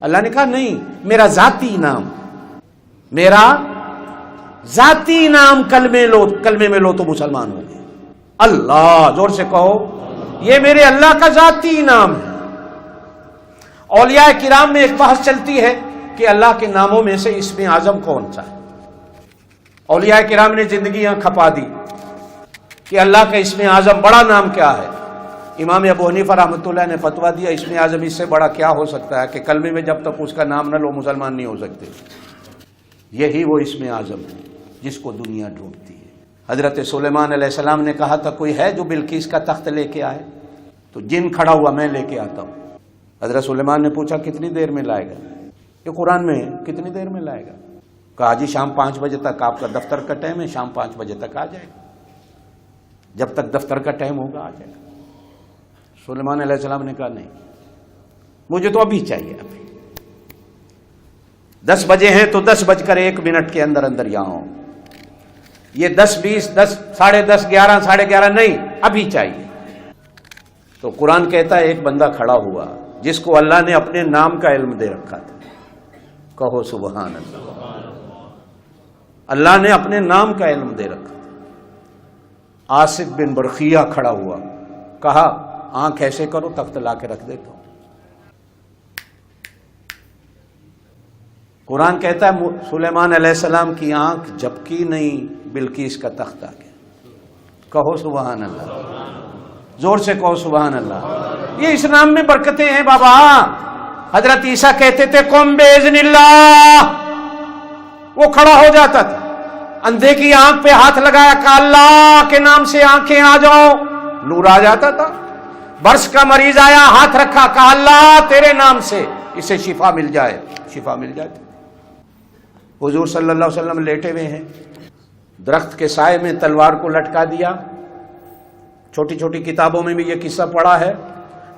اللہ نے کہا نہیں، میرا ذاتی نام، میرا ذاتی نام کلمے میں لو تو مسلمان ہو گئے۔ اللہ، زور سے کہو، یہ میرے اللہ کا ذاتی نام ہے۔ اولیاء کرام میں ایک بحث چلتی ہے کہ اللہ کے ناموں میں سے اسم اعظم کون سا ہے۔ اولیاء کرام نے زندگیاں کھپا دی کہ اللہ کا اسم اعظم بڑا نام کیا ہے۔ امام ابو حنیفہ رحمۃ اللہ نے فتویٰ دیا اسم اعظم اس سے بڑا کیا ہو سکتا ہے کہ کلمے میں جب تک اس کا نام نہ لو مسلمان نہیں ہو سکتے۔ یہی وہ اسم اعظم ہے جس کو دنیا ڈھونڈتی ہے۔ حضرت سلیمان علیہ السلام نے کہا تھا کوئی ہے جو بلقیس کا تخت لے کے آئے؟ تو جن کھڑا ہوا، میں لے کے آتا ہوں۔ حضرت سلیمان نے پوچھا کتنی دیر میں لائے گا؟ یہ قرآن میں ہے، کتنی دیر میں لائے گا؟ کہا جی شام 5 بجے تک آپ کا دفتر کا ٹائم ہے، شام 5 بجے تک آ جائے گا، جب تک دفتر کا ٹائم ہوگا آ جائے گا۔ سلیمان علیہ السلام نے کہا نہیں، مجھے تو ابھی چاہیے، ابھی 10 بجے ہیں تو 10:01 کے اندر اندر یہاں ہوں۔ یہ 10 20 10 10:30 11 11:30 نہیں، ابھی چاہیے۔ تو قرآن کہتا ہے ایک بندہ کھڑا ہوا جس کو اللہ نے اپنے نام کا علم دے رکھا تھا۔ کہو سبحان اللہ۔ اللہ نے اپنے نام کا علم دے رکھا تھا۔ آصف بن برقیہ کھڑا ہوا، کہا آنکھ ایسے کرو، تخت لا کے رکھ دیتا ہوں۔ قرآن کہتا ہے سلیمان علیہ السلام کی آنکھ جھپکی نہیں، بلقیس کا تخت آ گیا۔ کہو سبحان اللہ، زور سے کہو سبحان اللہ۔ یہ اس نام میں برکتیں ہیں بابا۔ حضرت عیسیٰ کہتے تھے قم باذن اللہ، وہ کھڑا ہو جاتا تھا، اندھے کی آنکھ پہ ہاتھ لگایا، کہا اللہ کے نام سے آنکھیں آ جاؤ، نور آ جاتا تھا۔ برس کا مریض آیا، ہاتھ رکھا، کہا اللہ تیرے نام سے اسے شفا مل جائے، شفا مل جاتی۔ حضور صلی اللہ علیہ وسلم لیٹے ہوئے ہیں، درخت کے سائے میں تلوار کو لٹکا دیا۔ چھوٹی چھوٹی کتابوں میں بھی یہ قصہ پڑھا ہے۔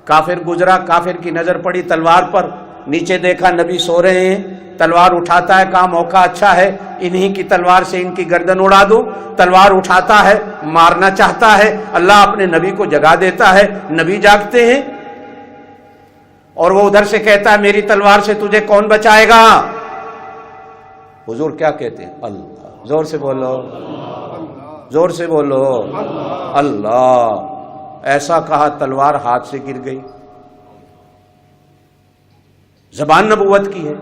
کافر گزرا، کافر کی نظر پڑی تلوار پر، نیچے دیکھا نبی سو رہے ہیں، تلوار اٹھاتا ہے، کہا موقع اچھا ہے، انہی کی تلوار سے ان کی گردن اڑا دوں۔ تلوار اٹھاتا ہے، مارنا چاہتا ہے، اللہ اپنے نبی کو جگا دیتا ہے، نبی جاگتے ہیں، اور وہ ادھر سے کہتا ہے میری تلوار سے تجھے کون بچائے گا؟ حضور کیا کہتے ہیں؟ اللہ۔ زور سے بولو، زور سے بولو، اللہ۔ ایسا کہا تلوار ہاتھ سے گر گئی۔ زبان نبوت کی ہے،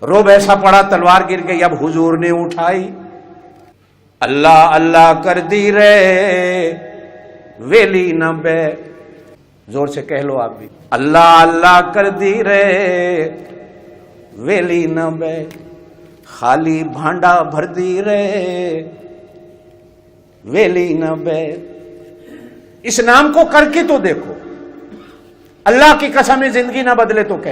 روب ایسا پڑا تلوار گر گئی۔ اب حضور نے اٹھائی، اللہ اللہ کر دی رے ویلی نہ بے۔ زور سے کہہ لو آپ بھی، اللہ اللہ کر دی رے ویلی نہ بے، خالی بھانڈا بھر دی رے ویلی نہ بے۔ اس نام کو کر کے تو دیکھو، اللہ کی قسم زندگی نہ بدلے تو کہہ